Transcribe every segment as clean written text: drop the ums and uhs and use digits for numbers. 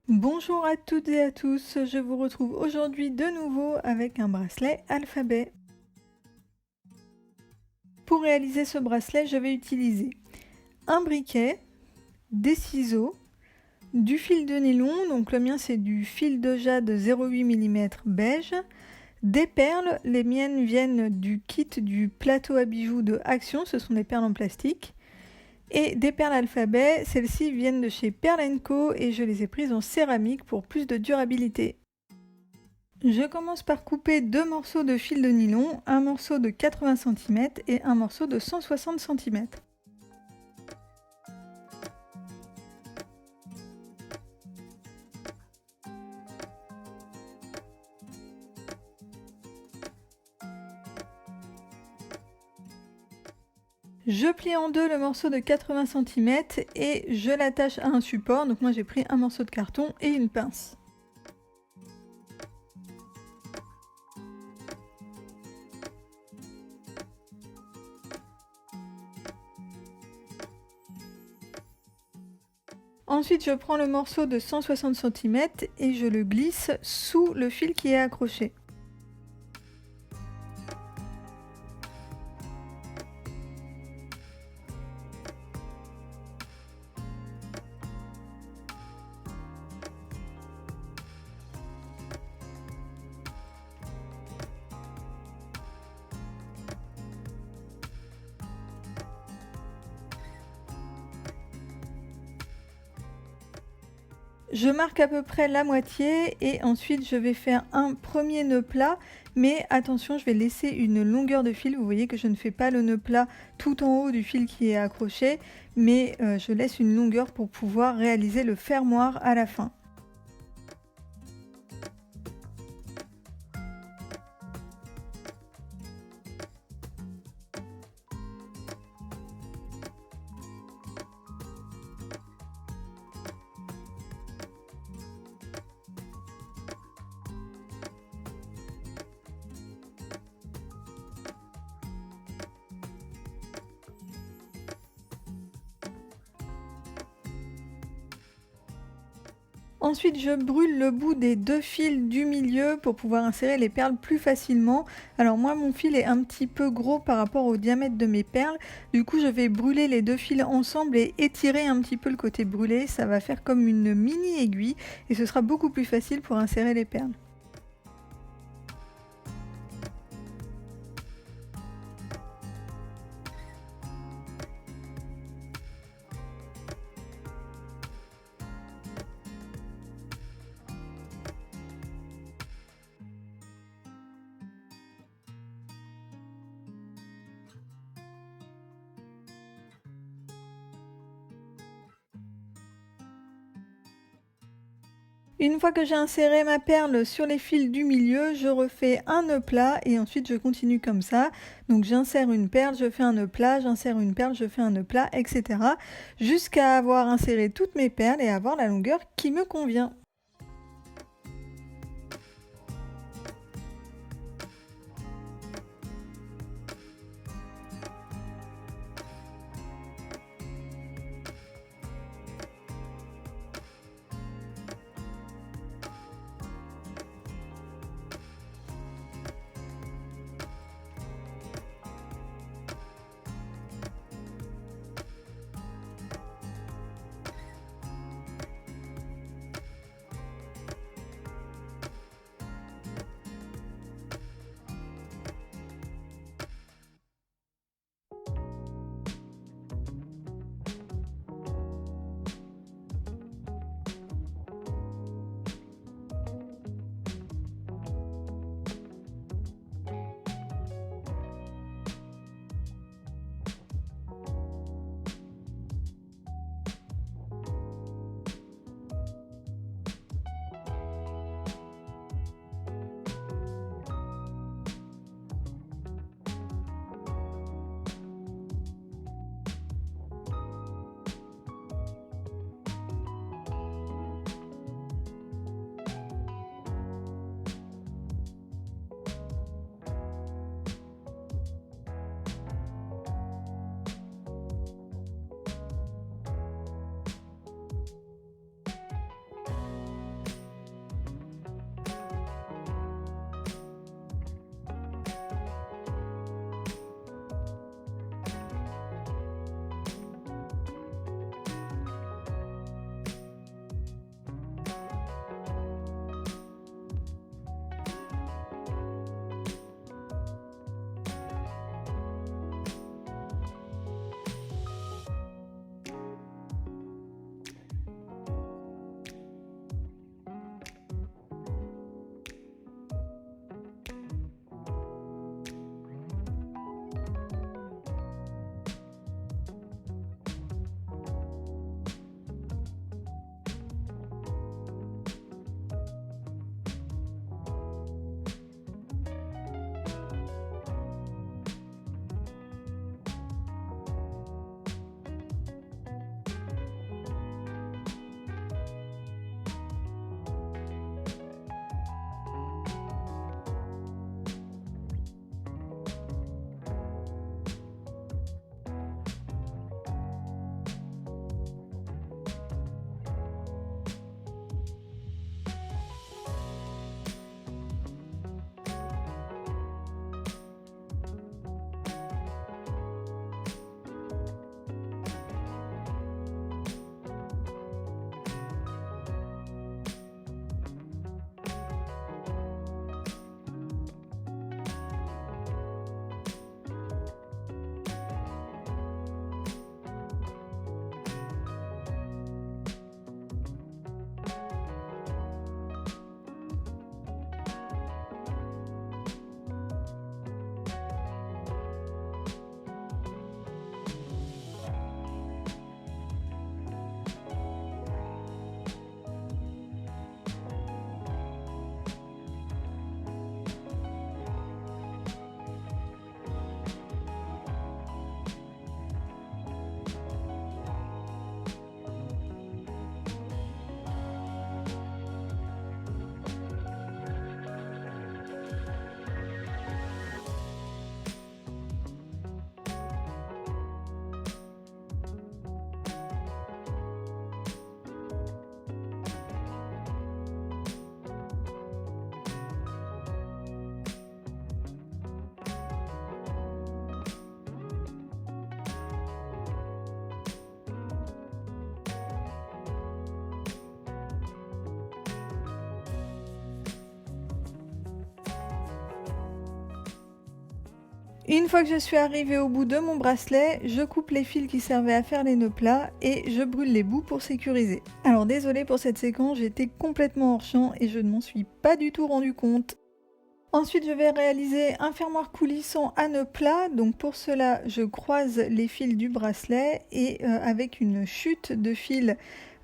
Bonjour à toutes et à tous, je vous retrouve aujourd'hui de nouveau avec un bracelet alphabet. Pour réaliser ce bracelet, je vais utiliser un briquet, des ciseaux, du fil de nylon, donc le mien c'est du fil de jade 0,8 mm beige, des perles, les miennes viennent du kit du plateau à bijoux de Action, ce sont des perles en plastique, et des perles alphabet, celles-ci viennent de chez Perle & Co et je les ai prises en céramique pour plus de durabilité. Je commence par couper deux morceaux de fil de nylon, un morceau de 80 cm et un morceau de 160 cm. Je plie en deux le morceau de 80 cm et je l'attache à un support, donc moi j'ai pris un morceau de carton et une pince. Ensuite je prends le morceau de 160 cm et je le glisse sous le fil qui est accroché. Je marque à peu près la moitié et ensuite je vais faire un premier nœud plat, mais attention, je vais laisser une longueur de fil. Vous voyez que je ne fais pas le nœud plat tout en haut du fil qui est accroché, mais je laisse une longueur pour pouvoir réaliser le fermoir à la fin. Ensuite, je brûle le bout des deux fils du milieu pour pouvoir insérer les perles plus facilement. Alors moi, mon fil est un petit peu gros par rapport au diamètre de mes perles. Du coup, je vais brûler les deux fils ensemble et étirer un petit peu le côté brûlé. Ça va faire comme une mini aiguille et ce sera beaucoup plus facile pour insérer les perles. Une fois que j'ai inséré ma perle sur les fils du milieu, je refais un nœud plat et ensuite je continue comme ça. Donc j'insère une perle, je fais un nœud plat, j'insère une perle, je fais un nœud plat, etc. jusqu'à avoir inséré toutes mes perles et avoir la longueur qui me convient. Une fois que je suis arrivée au bout de mon bracelet, je coupe les fils qui servaient à faire les nœuds plats et je brûle les bouts pour sécuriser. Alors désolée pour cette séquence, j'étais complètement hors champ et je ne m'en suis pas du tout rendu compte. Ensuite, je vais réaliser un fermoir coulissant à nœuds plats. Donc pour cela, je croise les fils du bracelet et avec une chute de fil,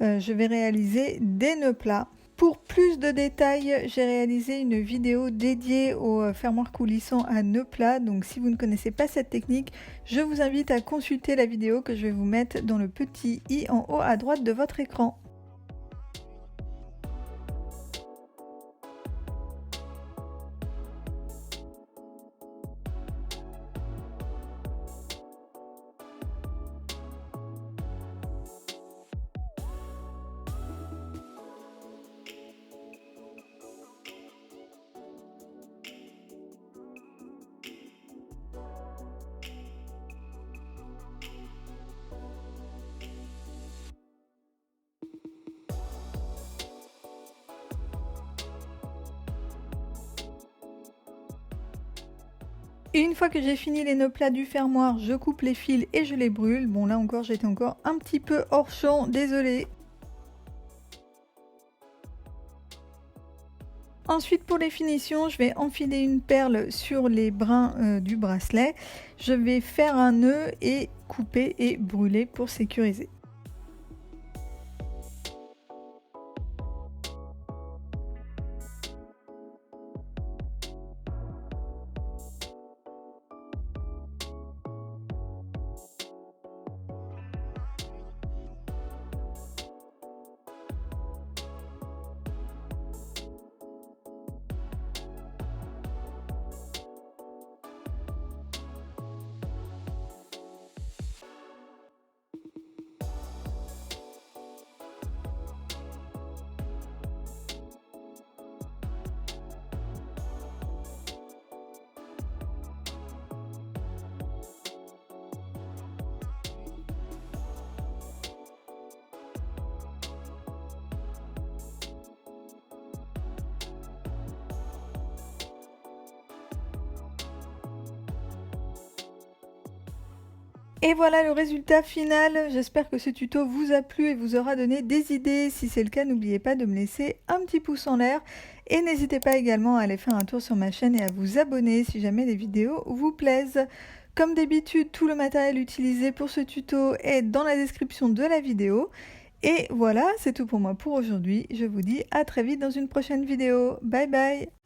je vais réaliser des nœuds plats. Pour plus de détails, j'ai réalisé une vidéo dédiée au fermoir coulissant à nœuds plats. Donc si vous ne connaissez pas cette technique, je vous invite à consulter la vidéo que je vais vous mettre dans le petit i en haut à droite de votre écran. Et une fois que j'ai fini les nœuds plats du fermoir, je coupe les fils et je les brûle. Bon là encore j'étais encore un petit peu hors champ, désolée. Ensuite pour les finitions, je vais enfiler une perle sur les brins du bracelet. Je vais faire un nœud et couper et brûler pour sécuriser. Et voilà le résultat final. J'espère que ce tuto vous a plu et vous aura donné des idées. Si c'est le cas, n'oubliez pas de me laisser un petit pouce en l'air. Et n'hésitez pas également à aller faire un tour sur ma chaîne et à vous abonner si jamais les vidéos vous plaisent. Comme d'habitude, tout le matériel utilisé pour ce tuto est dans la description de la vidéo. Et voilà, c'est tout pour moi pour aujourd'hui. Je vous dis à très vite dans une prochaine vidéo. Bye bye!